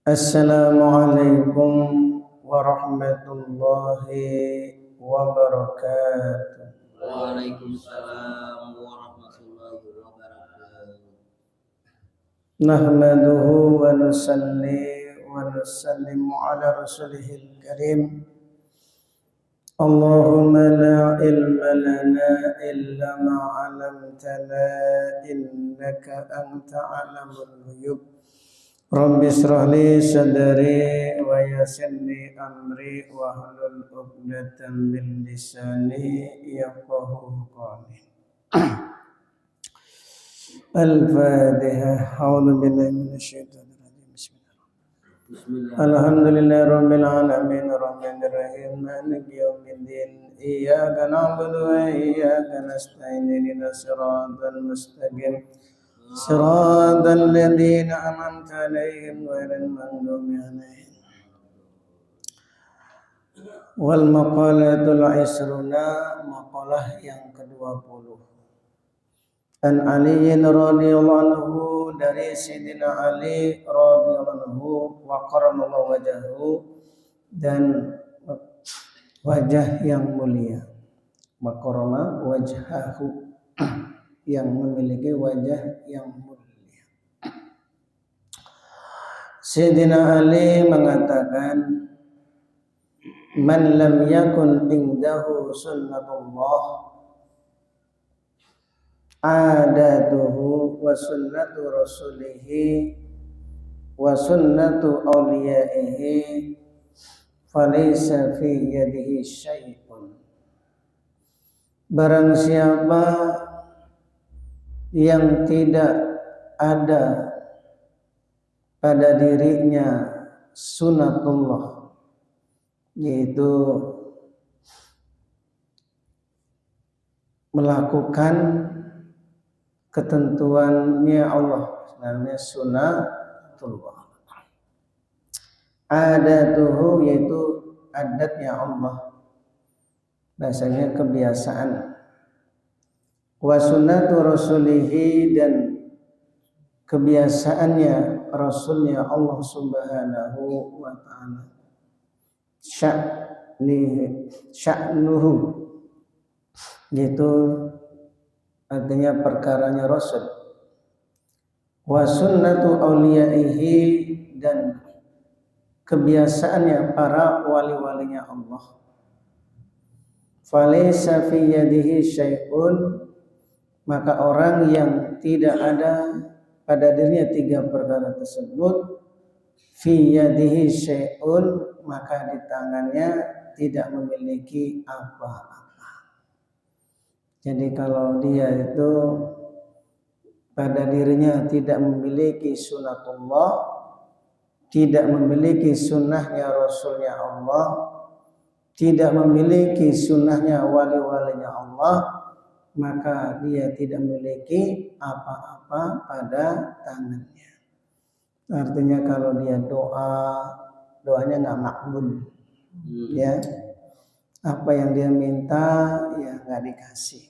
Assalamualaikum warahmatullahi wabarakatuh. Waalaikumsalam warahmatullahi wabarakatuh. Nahmaduhu wa nusalli wa nusallimu ala rasulihil karim. Allahumma la ilma lana illa ma 'allamtana innaka anta 'alamul ghuyub. Rabbi israh li sadri wa yassir li amri wa hlul 'uqdatam min lisani yafqahu qawli. Al-Fatihah. A'udzu billahi minasyaitonir rajim. Bismillah. Alhamdulillahi rabbil alamin arrahmanir rahim maliki yaumiddin. Iyyaka na'budu wa iyyaka nasta'in ihdinas siratal mustaqim. Siratal ladzina an'amta 'alaihim ghairil maghdubi 'alaihim. Wal maqalatul isruna, maqalah yang ke-20. An Ali radhiyallahu anhu, dari Sayyidina Ali radhiyallahu anhu, wa karamallahu wajhahu, dan wajah yang mulia. Wa karama wajhahu, yang memiliki wajah yang mulia. Sayyidina Ali mengatakan, man lam yakun indahu sunnatullah adatuhu wa sunnatu rasulihi wa sunnatu awliyaihi falaysa fi yadihi syai'un. Barang siapa yang tidak ada pada dirinya sunnatullah, yaitu melakukan ketentuannya Allah, namanya sunnatullah. Adatuhu, yaitu adatnya Allah, bahasanya kebiasaan. Wa sunnatu rasulihi, dan kebiasaannya Rasulnya Allah subhanahu wa ta'ala. Sya'nuhu, yaitu artinya perkaranya Rasul. Wa sunnatu awliyaihi, dan kebiasaannya para wali-walinya Allah. Falaysa fi yadihi syai'un, maka orang yang tidak ada pada dirinya tiga perkara tersebut, fi yadihi syai'un, maka di tangannya tidak memiliki apa-apa. Jadi kalau dia itu pada dirinya tidak memiliki sunnatullah, tidak memiliki sunnahnya Rasulnya Allah, tidak memiliki sunnahnya wali-walinya Allah, maka dia tidak memiliki apa-apa pada tangannya. Artinya kalau dia doanya nggak makbul, ya, apa yang dia minta ya nggak dikasih.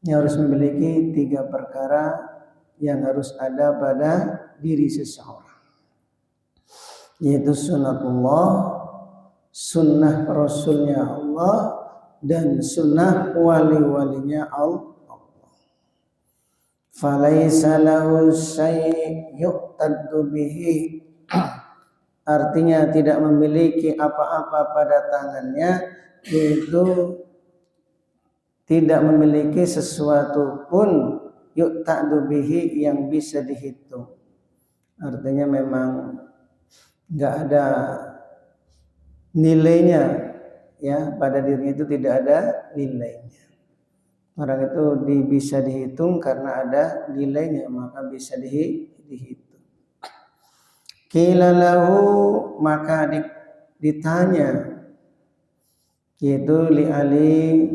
Dia harus memiliki tiga perkara yang harus ada pada diri seseorang, yaitu sunnatullah, sunnah Rasulnya Allah, dan sunnah wali-walinya Allah. Falaysa lahu syai' yuqtaddu bihi, artinya tidak memiliki apa-apa pada tangannya, yaitu tidak memiliki sesuatu pun yuqtaddu bihi yang bisa dihitung. Artinya memang nggak ada nilainya, ya, pada dirinya itu tidak ada nilainya. Orang itu bisa dihitung karena ada nilainya, maka bisa dihitung. Qila lahu, maka ditanya, yaitu li Ali,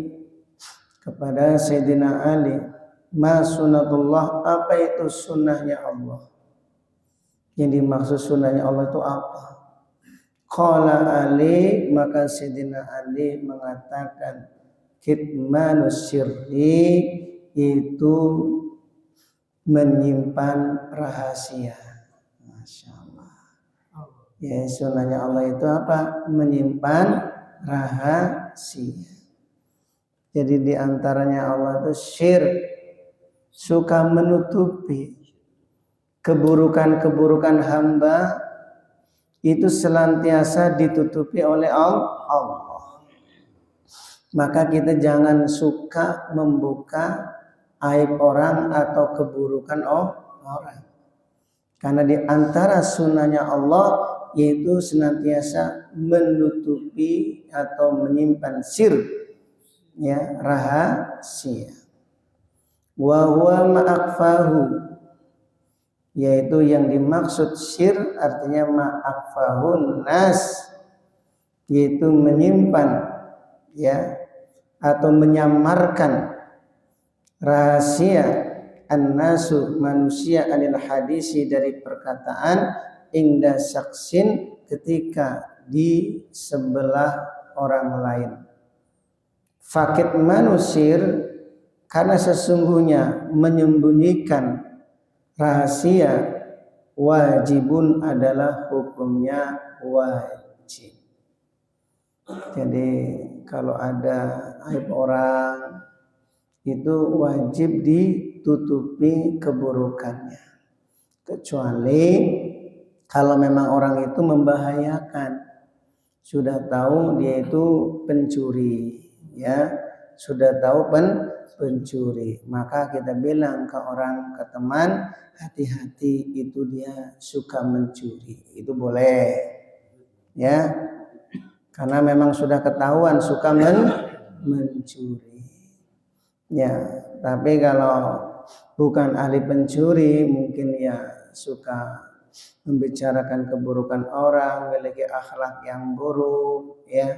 kepada Sayyidina Ali, ma sunnatullah, apa itu sunnahnya Allah? Yang dimaksud sunnahnya Allah itu apa? Qala Ali, maka Sayyidina Ali mengatakan, kitmanus sirri, itu menyimpan rahasia. Masya Allah. Ya, sunnahnya Allah itu apa? Menyimpan rahasia. Jadi diantaranya Allah itu syirik, suka menutupi keburukan-keburukan hamba itu senantiasa ditutupi oleh Allah. Maka kita jangan suka membuka aib orang atau keburukan orang. Karena di antara sunnahnya Allah yaitu senantiasa menutupi atau menyimpan sir, ya, rahasia. Wa huwa ma'akfahu, yaitu yang dimaksud sir artinya ma'akfahun nas, yaitu menyimpan, ya, atau menyamarkan rahasia an-nasu manusia anil hadisi dari perkataan inda saksin ketika di sebelah orang lain. Fakit manusir, karena sesungguhnya menyembunyikan rahasia wajibun adalah hukumnya wajib. Jadi kalau ada aib orang itu wajib ditutupi keburukannya, kecuali kalau memang orang itu membahayakan, sudah tahu dia itu pencuri, ya, sudah tahu pencuri, maka kita bilang ke orang, ke teman, hati-hati itu dia suka mencuri, itu boleh, ya, karena memang sudah ketahuan suka mencuri. Ya, tapi kalau bukan ahli pencuri, mungkin ya suka membicarakan keburukan orang, memiliki akhlak yang buruk, ya,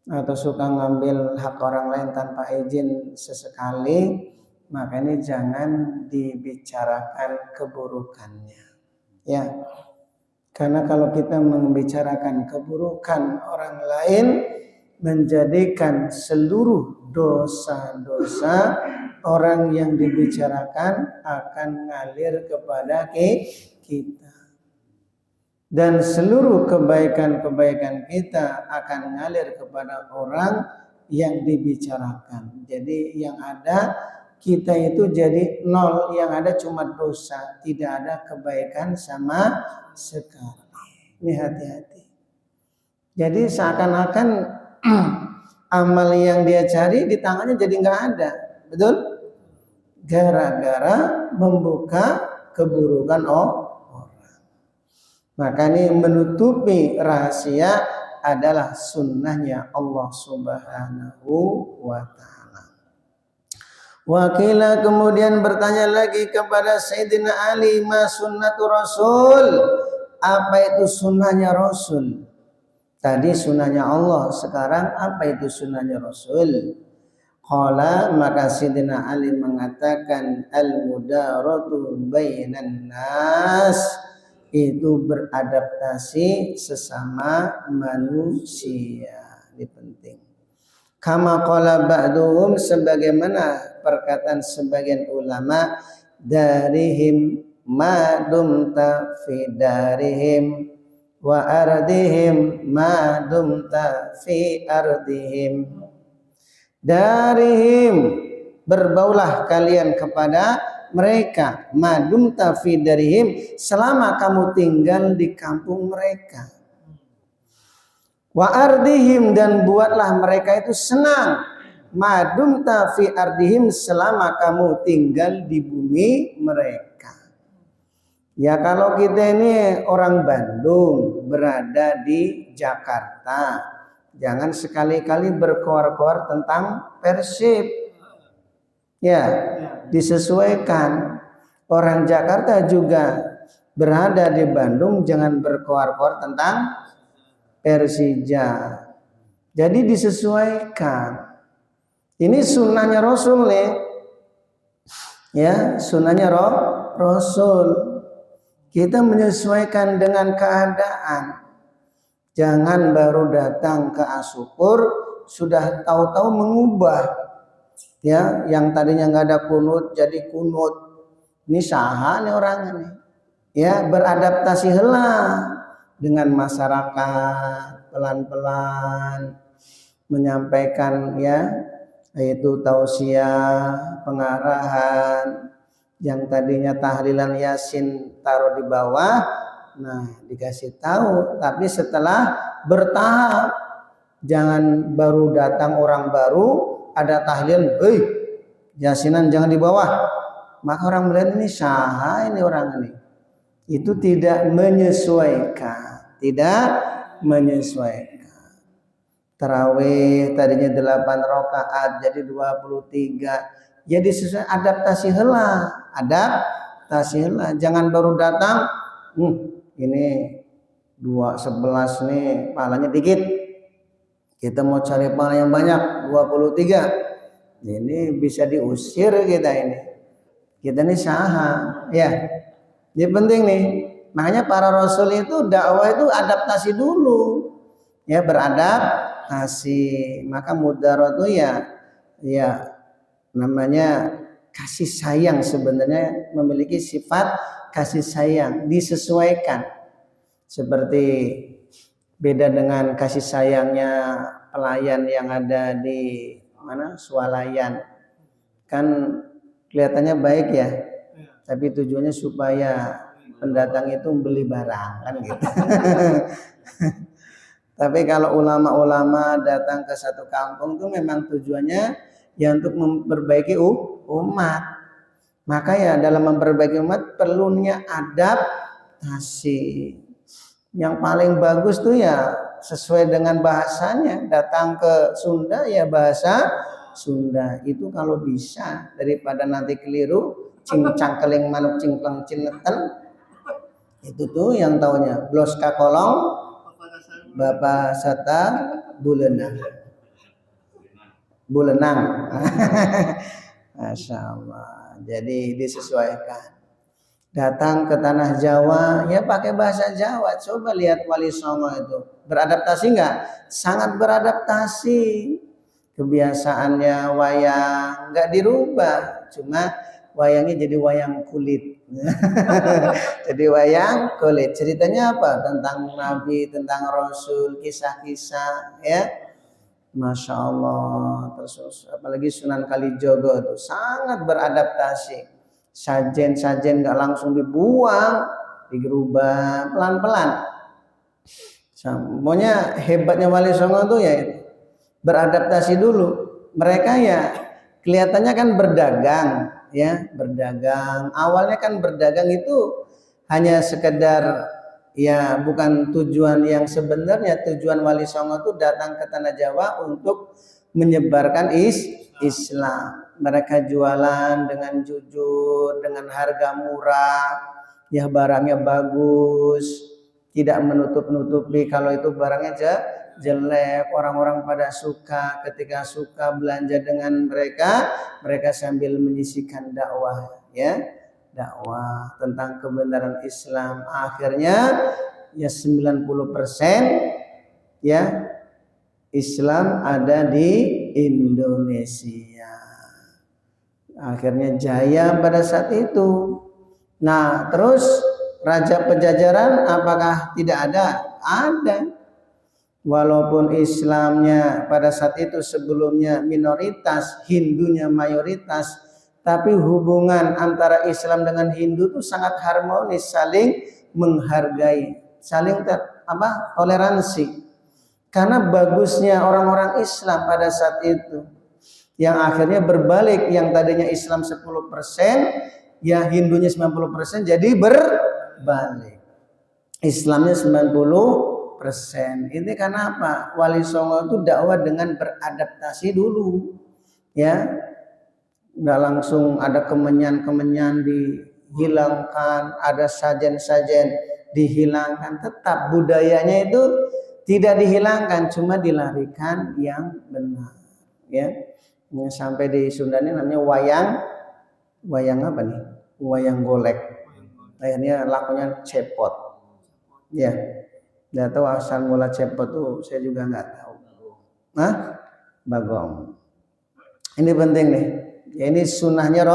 atau suka ngambil hak orang lain tanpa izin sesekali, maka ini jangan dibicarakan keburukannya, ya. Karena kalau kita membicarakan keburukan orang lain, menjadikan seluruh dosa-dosa orang yang dibicarakan akan ngalir kepada kita, dan seluruh kebaikan-kebaikan kita akan ngalir kepada orang yang dibicarakan. Jadi yang ada kita itu jadi nol, yang ada cuma dosa, tidak ada kebaikan sama sekali. Ini hati-hati. Jadi seakan-akan amal yang dia cari di tangannya jadi nggak ada, betul? Gara-gara membuka keburukan orang. Maka ini menutupi rahasia adalah sunnahnya Allah Subhanahu wa Ta'ala. Wakila kemudian bertanya lagi kepada Sayyidina Ali, ma sunnatu Rasul, apa itu sunnahnya Rasul? Tadi sunnahnya Allah, sekarang apa itu sunnahnya Rasul? Qala, maka Sayyidina Ali mengatakan al-mudaratu bainan nas, itu beradaptasi sesama manusia. Ini penting. Kama qala ba'duhum, sebagaimana perkataan sebagian ulama, darihim ma dumta fi darihim wa ardihim ma dumta fi ardihim. Darihim, berbaulah kalian kepada mereka, ma dumta fi darihim, selama kamu tinggal di kampung mereka. Wa ardihim, dan buatlah mereka itu senang, ma dumta fi ardihim, selama kamu tinggal di bumi mereka. Ya, kalau kita ini orang Bandung berada di Jakarta, jangan sekali-kali berkoar-koar tentang Persib. Ya, disesuaikan. Orang Jakarta juga berada di Bandung, jangan berkoar-koar tentang Persija. Jadi disesuaikan. Ini sunnahnya Rasul nih. Ya, sunnahnya Rasul. Kita menyesuaikan dengan keadaan. Jangan baru datang ke Asukur sudah tahu-tahu mengubah. Ya, yang tadinya nggak ada kunut jadi kunut. Ini saha nih orang ini. Ya, beradaptasi heula. dengan masyarakat, pelan-pelan menyampaikan ya, yaitu tausiah, pengarahan. Yang tadinya tahlilan Yasin taruh di bawah, nah dikasih tahu, tapi setelah bertahap. Jangan baru datang orang baru ada tahlil, Yasinan jangan di bawah, maka orang melihat ini saha ini orang ini. Itu tidak menyesuaikan, Tarawih tadinya 8 rakaat jadi 23, jadi sesuai adaptasi heula, jangan baru datang ini 211 nih pahalanya dikit, kita mau cari pahala yang banyak 23, ini bisa diusir kita ini saha ya. Ini penting nih, makanya para rasul itu dakwah itu adaptasi dulu ya, beradaptasi. Maka mudarat itu ya namanya kasih sayang, sebenarnya memiliki sifat kasih sayang, disesuaikan. Seperti beda dengan kasih sayangnya pelayan yang ada di mana swalayan, kan kelihatannya baik ya, tapi tujuannya supaya pendatang itu beli barang kan gitu. Tapi kalau ulama-ulama datang ke satu kampung itu memang tujuannya ya untuk memperbaiki umat. Maka ya dalam memperbaiki umat perlunya adaptasi. Yang paling bagus tuh ya sesuai dengan bahasanya. Datang ke Sunda ya bahasa Sunda itu kalau bisa, daripada nanti keliru cincang keling manuk cingkleng cineten. Itu tuh yang taunya blos kakolong Bapak Satar Bulenang. Masya Allah. Jadi disesuaikan. Datang ke tanah Jawa ya pakai bahasa Jawa. Coba lihat Wali Songo itu beradaptasi nggak? Sangat beradaptasi. Kebiasaannya wayang nggak dirubah, cuma wayangnya jadi wayang kulit. Jadi wayang kulit. Ceritanya apa? Tentang Nabi, tentang Rasul, kisah-kisah ya. Masya Allah. Terus apalagi Sunan Kalijogo itu sangat beradaptasi. Sajen nggak langsung dibuang, dirubah pelan-pelan. Pokoknya hebatnya Wali Songo itu ya beradaptasi dulu. Mereka ya kelihatannya kan berdagang ya, berdagang. Awalnya kan berdagang itu hanya sekedar ya bukan tujuan yang sebenarnya. Tujuan Wali Songo itu datang ke tanah Jawa untuk menyebarkan Islam. Mereka jualan dengan jujur, dengan harga murah, ya barangnya bagus, tidak menutup-nutupi kalau itu barangnya jelek. Orang-orang pada suka, ketika suka belanja dengan mereka sambil menyisikan dakwah ya, dakwah tentang kebenaran Islam. Akhirnya ya 90% ya Islam ada di Indonesia. Akhirnya jaya pada saat itu. Nah, terus raja penjajaran apakah tidak ada? Ada. Walaupun Islamnya pada saat itu sebelumnya minoritas, Hindunya mayoritas, tapi hubungan antara Islam dengan Hindu itu sangat harmonis, saling menghargai, saling toleransi. Karena bagusnya orang-orang Islam pada saat itu, yang akhirnya berbalik, yang tadinya Islam 10%, ya Hindunya 90%, jadi berbalik. Islamnya 90%. Ini karena apa? Wali Songo itu dakwah dengan beradaptasi dulu. Ya. Nggak langsung ada kemenyan dihilangkan, ada sajen-sajen dihilangkan. Tetap budayanya itu tidak dihilangkan, cuma dilarikan yang benar. Ya. Sampai di Sunda ini namanya wayang apa nih? Wayang golek. Akhirnya lakunya cepot. Ya, nggak tahu asal mula cepot tuh saya juga nggak tahu. Bagong. Ini penting nih. Ya, ini sunnahnya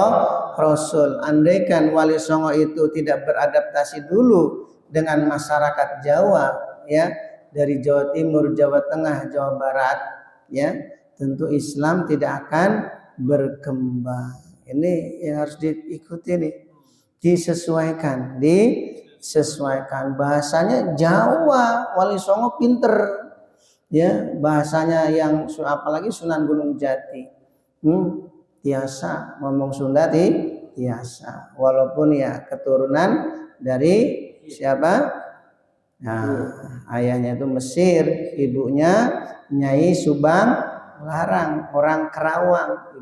Rasul. Andaikan Wali Songo itu tidak beradaptasi dulu dengan masyarakat Jawa, ya, dari Jawa Timur, Jawa Tengah, Jawa Barat, ya, tentu Islam tidak akan berkembang. Ini yang harus diikuti nih, disesuaikan bahasanya Jawa. Wali Songo pinter, ya, bahasanya yang apalagi Sunan Gunung Jati, tiasa ngomong Sunda tiasa, walaupun ya keturunan dari siapa? Nah, ayahnya itu Mesir, ibunya Nyai Subang Larang, orang Kerawang,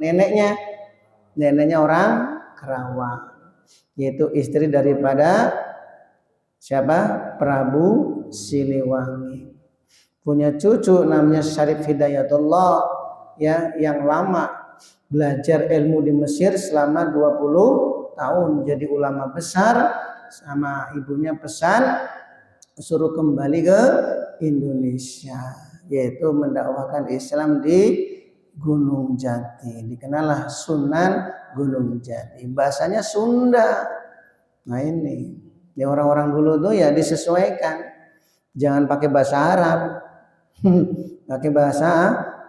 neneknya orang Kerawang, yaitu istri daripada siapa? Prabu Siliwangi. Punya cucu namanya Syarif Hidayatullah, ya, yang lama belajar ilmu di Mesir selama 20 tahun, jadi ulama besar. Sama ibunya pesan suruh kembali ke Indonesia, yaitu mendakwahkan Islam di Gunung Jati. Dikenallah Sunan Gunung Jati, bahasanya Sunda. Nah ini, ya, orang-orang dulu tuh ya disesuaikan, jangan pakai bahasa Arab, pakai bahasa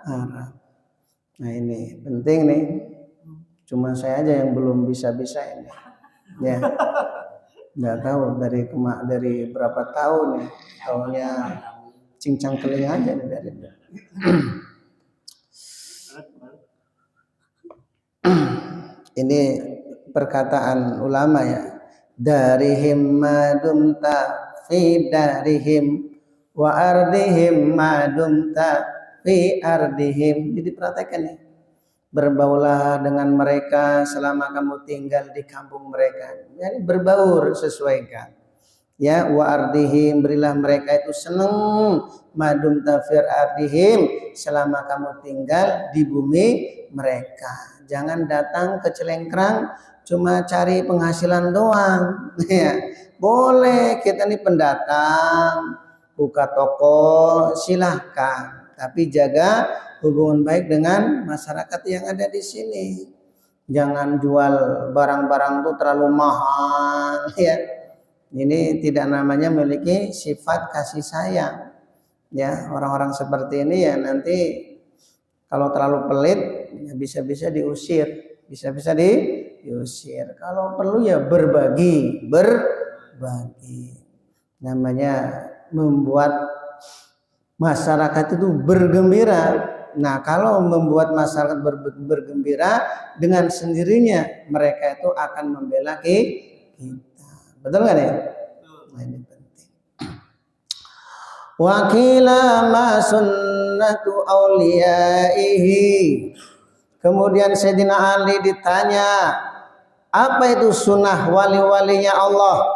Arab. Nah ini penting nih, cuma saya aja yang belum bisa-bisa ini, ya. Nggak tahu dari berapa tahun ya, tahunnya cincang keling aja dari ini perkataan ulama, ya, darihim madumta fi darihim wa ardihim madumta fi ardihim. Jadi perhatikan nih, berbaulah dengan mereka selama kamu tinggal di kampung mereka. Jadi berbaur, sesuaikan. Ya, wa ardihim, berilah mereka itu senang, madum tafir ardihim, selama kamu tinggal di bumi mereka. Jangan datang ke Celengkrang cuma cari penghasilan doang. Ya, boleh, kita ini pendatang, buka toko silahkan, tapi jaga hubungan baik dengan masyarakat yang ada di sini. Jangan jual barang-barang itu terlalu mahal, ya. Ini tidak namanya memiliki sifat kasih sayang. Ya, orang-orang seperti ini ya nanti kalau terlalu pelit ya bisa-bisa diusir, bisa-bisa diusir. Kalau perlu ya berbagi. Namanya membuat masyarakat itu bergembira. Nah, kalau membuat masyarakat bergembira, dengan sendirinya mereka itu akan membela kita. Betul nggak ya? Nah, ini penting. Wa qila ma sunnatu auliyaihi. Kemudian Sayyidina Ali ditanya, apa itu sunnah wali-walinya Allah?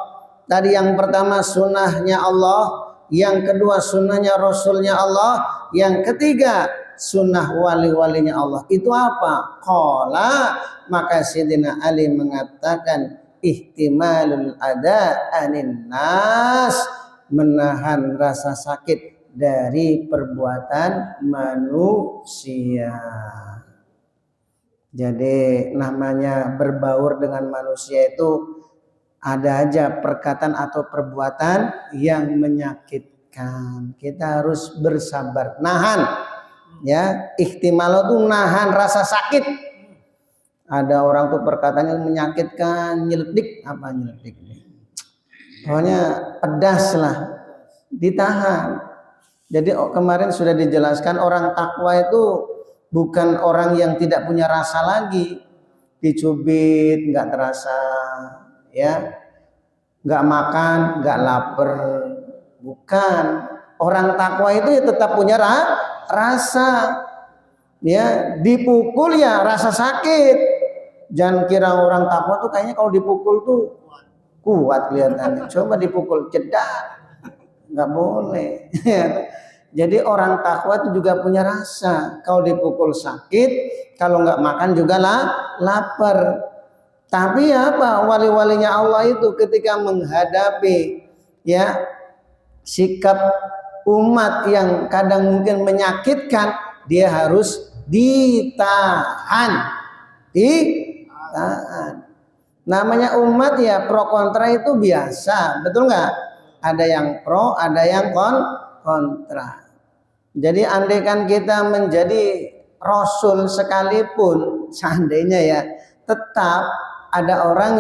Tadi yang pertama sunnahnya Allah, yang kedua sunnahnya Rasulnya Allah, yang ketiga sunnah wali-walinya Allah. Itu apa? Qala, maka Sayyidina Ali mengatakan ihtimalul ada anin nas, menahan rasa sakit dari perbuatan manusia. Jadi namanya berbaur dengan manusia itu ada aja perkataan atau perbuatan yang menyakitkan. Kita harus bersabar, nahan. Ya, ihtimal itu nahan rasa sakit. Ada orang tuh perkataannya menyakitkan, nyeledik, apa nyeledik? Pokoknya pedas lah, ditahan. Jadi kemarin sudah dijelaskan, orang takwa itu bukan orang yang tidak punya rasa lagi. Dicubit nggak terasa, ya, nggak makan nggak lapar. Bukan, orang takwa itu ya tetap punya rasa, ya, dipukul ya rasa sakit. Jangan kira orang takwa tuh kayaknya kalau dipukul tuh kuat kelihatannya. Coba dipukul jedar, nggak boleh. Jadi orang takwa itu juga punya rasa. Kalau dipukul sakit, kalau nggak makan juga lapar. Tapi apa, wali-walinya Allah itu ketika menghadapi, ya, sikap umat yang kadang mungkin menyakitkan, dia harus ditahan. Namanya umat ya pro kontra itu biasa, betul nggak? Ada yang pro, ada yang kontra. Jadi andaikan kita menjadi rasul sekalipun, seandainya ya, tetap ada orang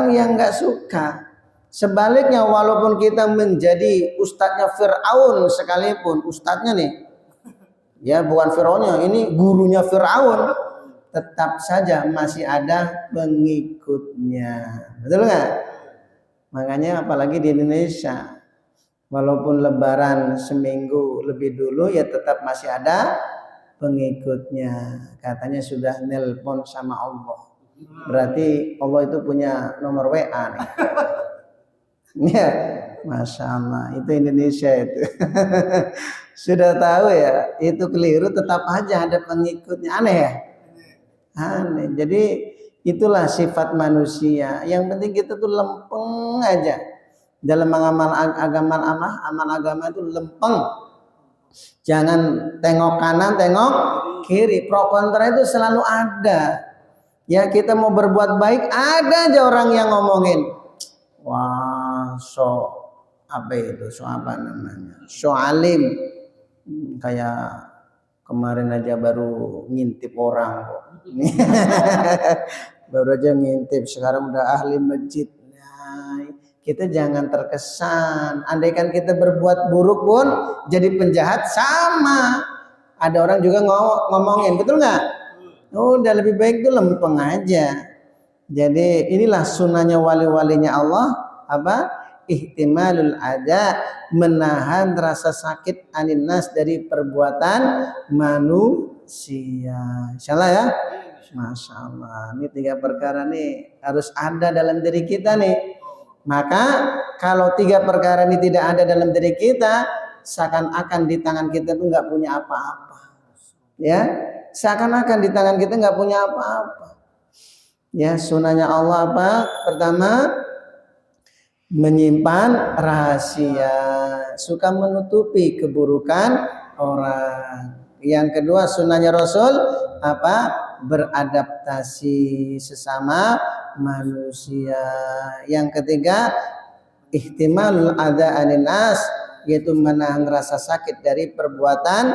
yang nggak suka. Sebaliknya walaupun kita menjadi ustadznya Fir'aun sekalipun, ustadznya nih, ya bukan Fir'aunnya, ini gurunya Fir'aun, tetap saja masih ada pengikutnya, betul nggak? Makanya apalagi di Indonesia, walaupun Lebaran seminggu lebih dulu, ya tetap masih ada pengikutnya. Katanya sudah nelpon sama Allah. Berarti Allah itu punya nomor WA nih. Ya, Masya Allah, itu Indonesia itu. Sudah tahu ya, itu keliru, tetap aja ada pengikutnya. Aneh ya? Aneh. Jadi itulah sifat manusia. Yang penting kita tuh lempeng aja. Dalam amal agama itu lempeng. Jangan tengok kanan, tengok kiri. Pro kontra itu selalu ada. Ya, kita mau berbuat baik, ada aja orang yang ngomongin, wah, apa namanya? So alim. Kayak kemarin aja baru ngintip orang kok. Baru aja ngintip, sekarang udah ahli masjid. Nah, kita jangan terkesan. Andaikan kita berbuat buruk pun jadi penjahat, sama. Ada orang juga ngomongin, betul nggak? Udah lebih baik tuh lempeng aja. Jadi inilah sunnahnya wali-walinya Allah, apa? Ihtimalul ada, menahan rasa sakit aninas dari perbuatan manusia. Insyaallah ya. Masya Allah, ini 3 perkara nih harus ada dalam diri kita nih. Maka kalau 3 perkara ini tidak ada dalam diri kita, seakan-akan di tangan kita tuh nggak punya apa-apa. Ya, seakan-akan di tangan kita nggak punya apa-apa. Ya, sunnahnya Allah apa? Pertama, menyimpan rahasia, suka menutupi keburukan orang. Yang kedua, sunnahnya Rasul apa? Beradaptasi sesama manusia. Yang ketiga, ihtimalul adza aninas, yaitu menahan rasa sakit dari perbuatan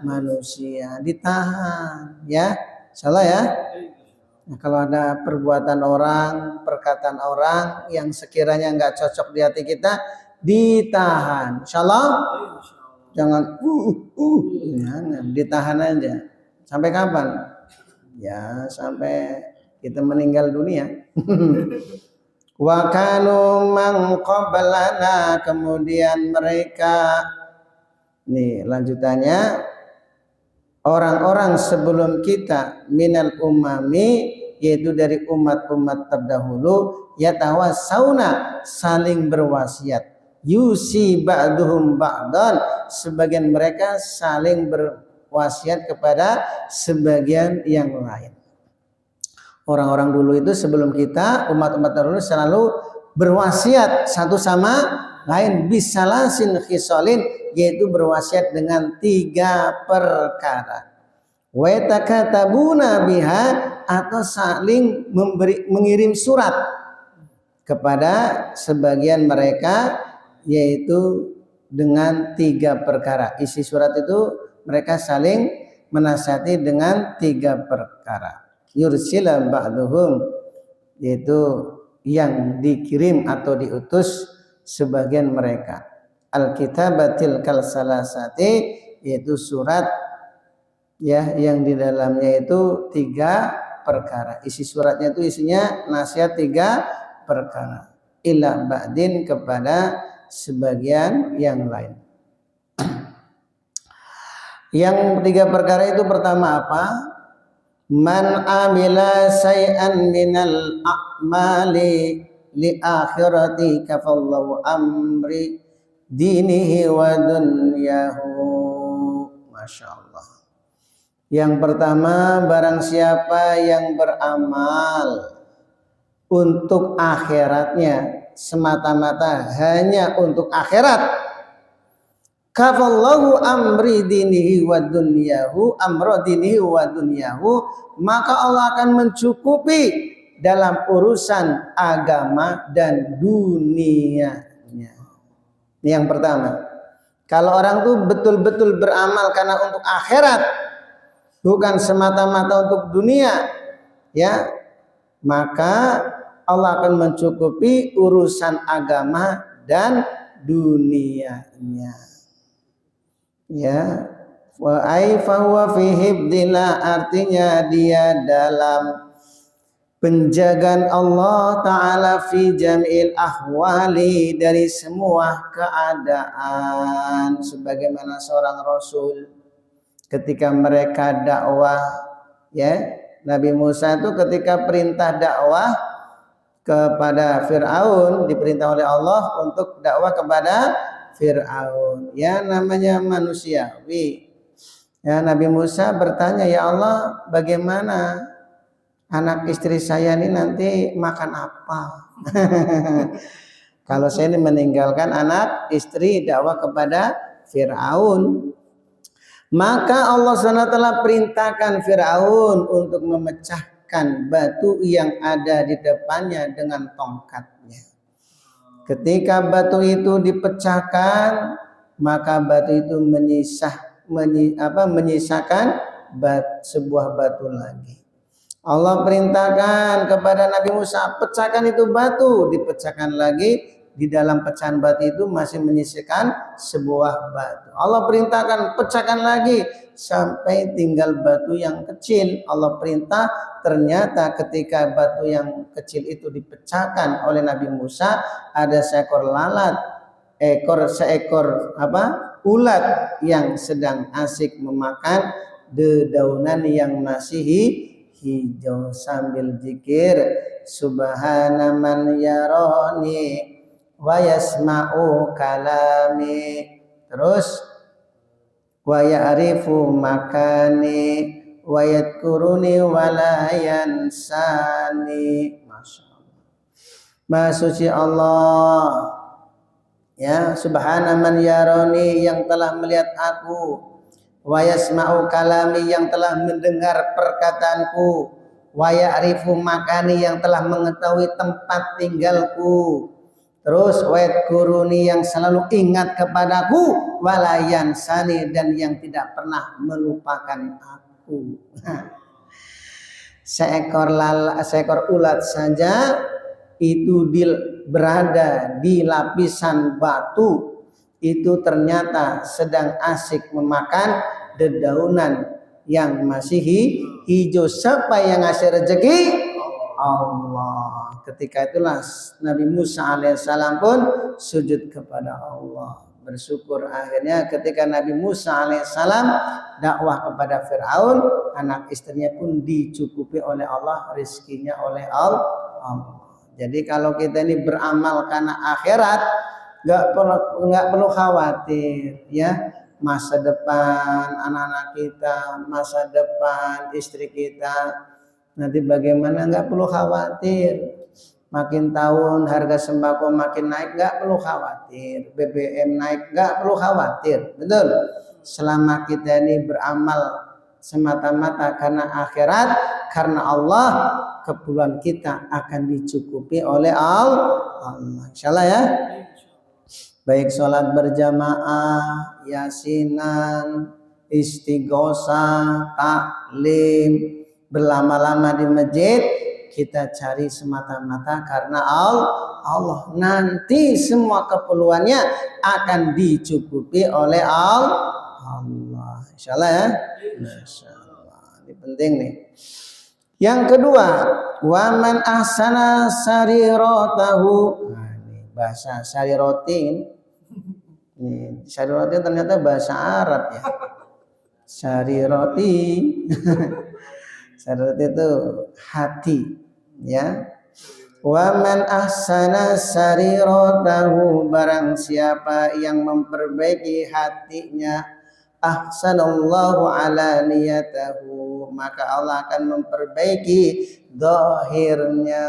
manusia, ditahan ya. Salah ya. Nah, kalau ada perbuatan orang, perkataan orang yang sekiranya nggak cocok di hati kita, ditahan. Insyaallah. Jangan jangan, ditahan aja. Sampai kapan? Ya, sampai kita meninggal dunia. Wa kanu man qablana, kemudian mereka, nih lanjutannya, orang-orang sebelum kita, minal umami, yaitu dari umat-umat terdahulu, yatawassauna, saling berwasiat, yusi ba'duhum ba'dan, sebagian mereka saling berwasiat kepada sebagian yang lain. Orang-orang dulu itu sebelum kita, umat-umat terdahulu selalu berwasiat satu sama lain, bisalasin khisalin, yaitu berwasiat dengan 3 perkara. Wa takatabuna biha, atau saling mengirim surat kepada sebagian mereka, yaitu dengan 3 perkara. Isi surat itu mereka saling menasihati dengan 3 perkara. Yursila ba'duhum, yaitu yang dikirim atau diutus sebagian mereka. Al-kitabatil kal salasati, yaitu surat ya yang di dalamnya itu 3 perkara. Isi suratnya itu isinya nasihat 3 perkara. Ila ba'din, kepada sebagian yang lain. Yang 3 perkara itu pertama apa? Man amila say'an minal a'mali li akhirati kafallahu amri dinihi wa dunyahu. Masya Allah. Yang pertama, barang siapa yang beramal untuk akhiratnya, semata-mata hanya untuk akhirat, kafallahu amri dinihi wa dunyahu, amra dinihi wa dunyahu, maka Allah akan mencukupi dalam urusan agama dan dunianya. Ini yang pertama. Kalau orang tuh betul-betul beramal karena untuk akhirat, bukan semata-mata untuk dunia, ya, maka Allah akan mencukupi urusan agama dan dunianya. Ya, wa fa huwa fi hibdillah, artinya dia dalam penjagaan Allah Ta'ala fi jam'il ahwali, dari semua keadaan. Sebagaimana seorang Rasul ketika mereka dakwah, ya, Nabi Musa itu ketika perintah dakwah kepada Fir'aun, diperintah oleh Allah untuk dakwah kepada Fir'aun. Ya, namanya manusiawi. Ya, Nabi Musa bertanya, ya Allah, bagaimana anak istri saya ini nanti makan apa? Kalau saya ini meninggalkan anak istri dakwah kepada Fir'aun. Maka Allah SWT perintahkan Fir'aun untuk memecahkan batu yang ada di depannya dengan tongkatnya. Ketika batu itu dipecahkan, maka batu itu menyisakan sebuah batu lagi. Allah perintahkan kepada Nabi Musa, pecahkan itu batu, dipecahkan lagi. Di dalam pecahan batu itu masih menyisakan sebuah batu. Allah perintahkan, pecahkan lagi sampai tinggal batu yang kecil. Allah perintah, ternyata ketika batu yang kecil itu dipecahkan oleh Nabi Musa, ada seekor lalat, seekor ulat yang sedang asik memakan dedaunan yang masih hijau sambil zikir, subhana man yarani wa yasma'u kalami, terus wa ya'rifu makani wa yadkuruni wa la yansani. Masyaallah, Maha suci Allah, ya, subhana man yarani, yang telah melihat aku, wa yasma'u kalami, yang telah mendengar perkataanku, wa ya'rifu makani, yang telah mengetahui tempat tinggalku, terus wa yadkuruni, yang selalu ingat kepadaku, wa la yansani, dan yang tidak pernah melupakan aku. Seekor ulat saja itu berada di lapisan batu, itu ternyata sedang asik memakan dedaunan yang masih hijau. Siapa yang ngasih rezeki? Allah. Ketika itulah Nabi Musa alaihissalam pun sujud kepada Allah, bersyukur. Akhirnya ketika Nabi Musa alaihissalam dakwah kepada Fir'aun, anak istrinya pun dicukupi oleh Allah, rizkinya oleh Allah. Jadi kalau kita ini beramal karena akhirat, nggak perlu khawatir, ya, masa depan anak-anak kita, masa depan istri kita nanti bagaimana, nggak perlu khawatir. Makin tahun harga sembako makin naik, nggak perlu khawatir. BBM naik, nggak perlu khawatir. Betul. Selama kita ini beramal semata-mata karena akhirat, karena Allah, keperluan kita akan dicukupi oleh Allah. Insyaallah, ya. Baik sholat berjamaah, yasinan, istighosah, taklim, berlama-lama di masjid, kita cari semata-mata karena Allah. Nanti semua keperluannya akan dicukupi oleh Allah. Insyaallah, ya. Masyaallah. Ini penting nih. Yang kedua, wa man ahsana sariratahu. Nah, ini bahasa sarirotin. Ini sariroti ternyata bahasa Arab, ya. Sariroti. Sariroti itu hati, ya. Wa man ahsana sariratahu, barang siapa yang memperbaiki hatinya, ahsanallahu ala niyatahu, maka Allah akan memperbaiki zahirnya.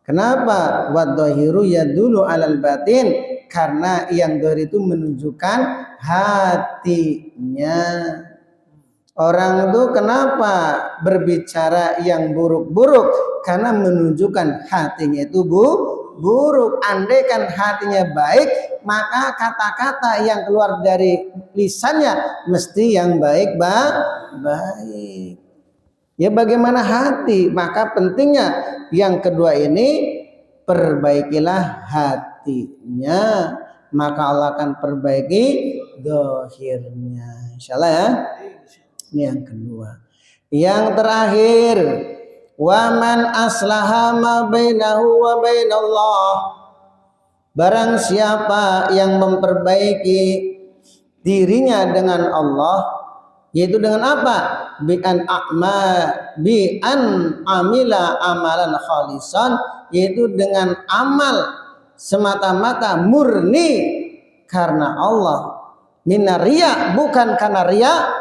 Kenapa? Wa dhahiru yadullu alal batin, karena yang zahir itu menunjukkan hatinya. Orang itu kenapa berbicara yang buruk-buruk? Karena menunjukkan hatinya itu buruk. Andai kan hatinya baik, maka kata-kata yang keluar dari lisannya mesti yang baik. Ya bagaimana hati? Maka pentingnya yang kedua ini, perbaikilah hatinya, maka Allah akan perbaiki dohirnya. Insyaallah ya. Ini yang kedua. Yang terakhir, waman aslaha ma bainahu wa bainallah. Barang siapa yang memperbaiki dirinya dengan Allah, yaitu dengan apa? Bi an amila amalan khalisan, yaitu dengan amal semata-mata murni karena Allah. Minaria, bukan karena riya,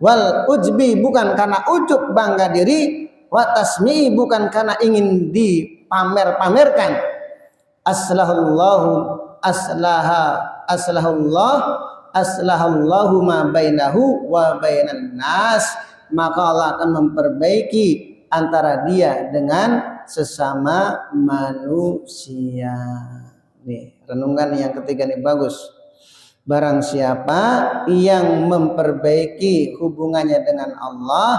wal ujbi, bukan karena ujub bangga diri, wa tasmi, bukan karena ingin dipamer-pamerkan. Aslahallahu ma bainahu wa bainan nas, maka Allah akan memperbaiki antara dia dengan sesama manusia. Nih, renungan yang ketiga nih bagus. Barang siapa yang memperbaiki hubungannya dengan Allah,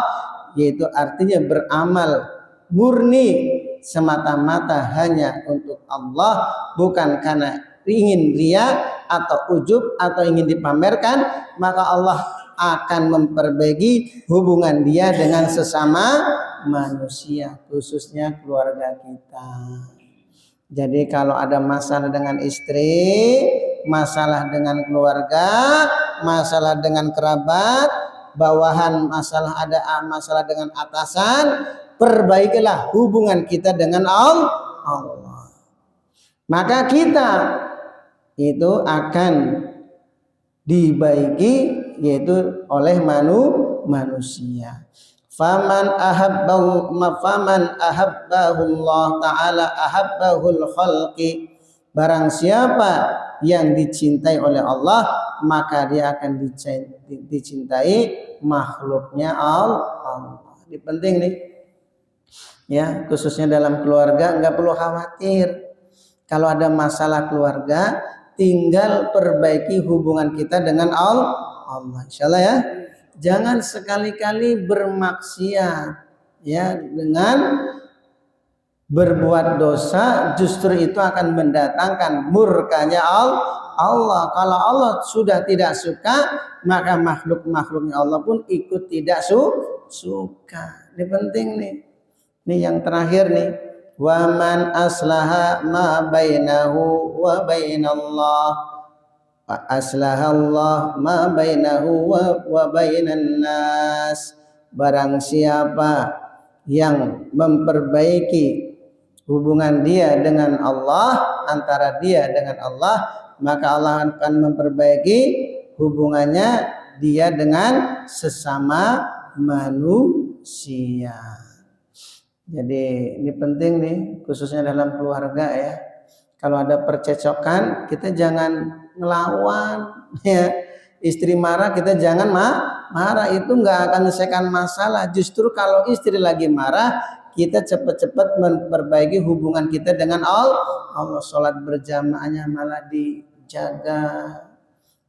yaitu artinya beramal murni semata-mata hanya untuk Allah, bukan karena ingin riya atau ujub atau ingin dipamerkan, maka Allah akan memperbaiki hubungan dia dengan sesama manusia, khususnya keluarga kita. Jadi kalau ada masalah dengan istri, masalah dengan keluarga, masalah dengan kerabat, bawahan, ada masalah dengan atasan, perbaikilah hubungan kita dengan Allah. Maka kita itu akan dibaiki yaitu oleh manusia. Faman ahabbahu Allah ta'ala ahabbahul khalqi. Barang siapa yang dicintai oleh Allah, maka dia akan dicintai makhluknya Allah. Ini penting nih. Ya, khususnya dalam keluarga enggak perlu khawatir. Kalau ada masalah keluarga, tinggal perbaiki hubungan kita dengan Allah. Insyaallah ya. Jangan sekali-kali bermaksiat ya, dengan berbuat dosa, justru itu akan mendatangkan murkanya Allah. Kalau Allah sudah tidak suka, maka makhluk-makhluknya Allah pun ikut tidak suka. Ini penting nih. Ini yang terakhir nih. Waman aslaha ma bainahu wa bainallah. Aslahallah ma bainahu wa bainan nas. Barang siapa yang memperbaiki hubungan dia dengan Allah, antara dia dengan Allah, maka Allah akan memperbaiki hubungannya dia dengan sesama manusia. Jadi ini penting nih, khususnya dalam keluarga ya. Kalau ada percecokan, kita jangan ngelawan ya. Istri marah, kita jangan marah, itu nggak akan menyelesaikan masalah. Justru kalau istri lagi marah, kita cepat-cepat memperbaiki hubungan kita dengan Allah. Sholat berjamaahnya malah dijaga,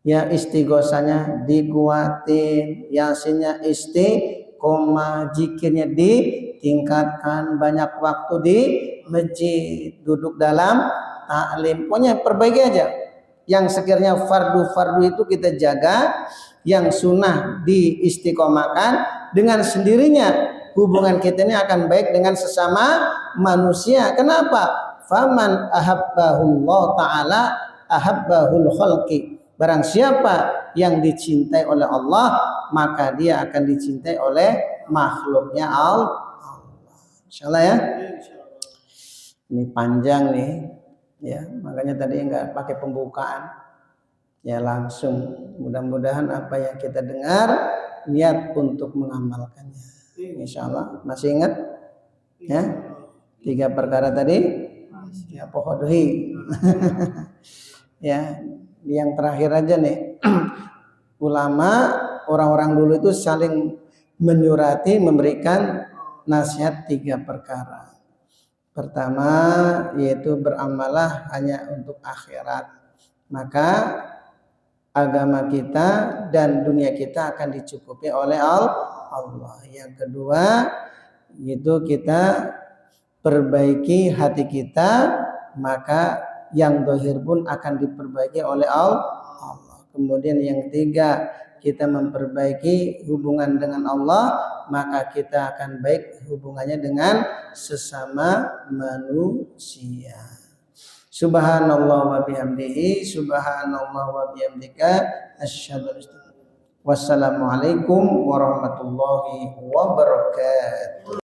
ya istighosanya dikuatin, yasinnya istiqomah, zikirnya ditingkatkan, banyak waktu di masjid, duduk dalam taklim, pokoknya perbaiki aja. Yang sekiranya fardu-fardu itu kita jaga, yang sunnah diistiqomahkan, dengan sendirinya hubungan kita ini akan baik dengan sesama manusia. Kenapa? Faman ahabbahullah ta'ala ahabbahul khalqi. Barang siapa yang dicintai oleh Allah, maka dia akan dicintai oleh makhluknya Allah. Insyaallah ya. Ini panjang nih. Ya, makanya tadi enggak pakai pembukaan. Ya langsung. Mudah-mudahan apa yang kita dengar niat untuk mengamalkannya. Insyaallah. Masih ingat? Ya. 3 perkara tadi. Ya pohodohi. Ya, yang terakhir aja nih. Ulama orang-orang dulu itu saling menyurati, memberikan nasihat 3 perkara. Pertama yaitu beramallah hanya untuk akhirat, maka agama kita dan dunia kita akan dicukupi oleh Allah. Yang kedua itu kita perbaiki hati kita, maka yang zahir pun akan diperbaiki oleh Allah. Kemudian yang ketiga, kita memperbaiki hubungan dengan Allah, maka kita akan baik hubungannya dengan sesama manusia. Subhanallah wa bihamdihi, subhanallah wa bihamdika, asyhadu an la ilaha illa anta. Wassalamualaikum warahmatullahi wabarakatuh.